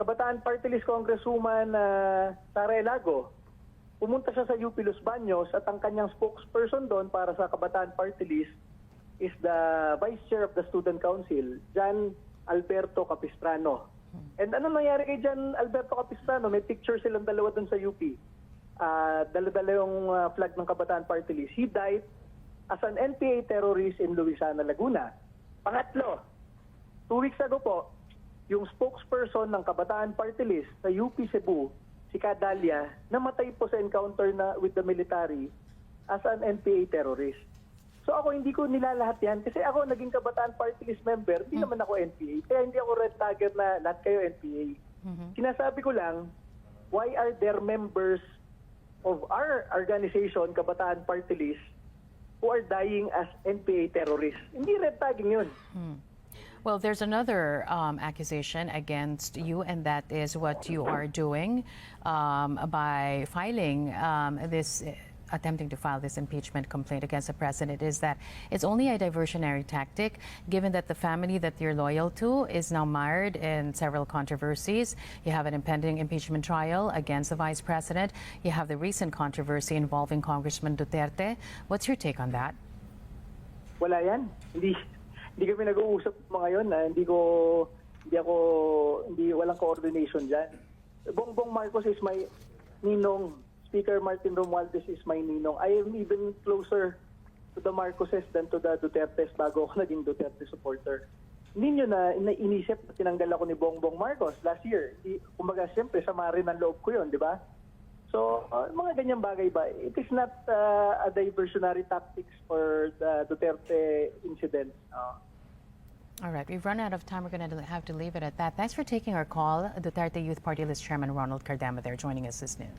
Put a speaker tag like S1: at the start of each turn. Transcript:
S1: Kabataan Party List Congresswoman Sara Elago. Pumunta siya sa UP Los Baños at ang kanyang spokesperson doon para sa Kabataan Party List is the Vice Chair of the Student Council, Jan Alberto Capistrano. And ano nangyari kay Jan Alberto Capistrano? May picture silang dalawa doon sa UP. Dala-dala yung flag ng Kabataan Party List. He died as an NPA terrorist in Luisana, Laguna. Pangatlo, 2 weeks ago po, yung spokesperson ng Kabataan Party List sa UP Cebu, si Cadalia, namatay po sa encounter na with the military as an NPA terrorist. So ako hindi ko nilalahat yan kasi ako naging Kabataan Party List member, hindi naman ako NPA. Kaya hindi ako red tagger na lahat kayo NPA. Sinasabi ko lang, why are there members of our organization, Kabataan Party List, who are dying as NPA terrorists? Hindi red tagging yun.
S2: Well, there's another accusation against you, and that is what you are doing by filing attempting to file this impeachment complaint against the president, is that it's only a diversionary tactic, given that the family that you're loyal to is now mired in several controversies. You have an impending impeachment trial against the vice president. You have the recent controversy involving Congressman Duterte. What's your take on that?
S1: Wala yan. Hindi kami nag-uusap mga yun. Walang coordination dyan. Bongbong Marcos is my ninong. Speaker Martin Romualdez is my ninong. I am even closer to the Marcoses than to the Dutertes bago ako naging Duterte supporter. Hindi nyo na inisip na tinanggal ako ni Bongbong Marcos last year. Kumbaga, siyempre, sama rin ang loob ko yun, di ba? So, mga ganyang bagay ba? It is not a diversionary tactics for the Duterte incident.
S2: All right, we've run out of time. We're going to have to leave it at that. Thanks for taking our call. Duterte Youth Party List Chairman Ronald Cardama there joining us this noon.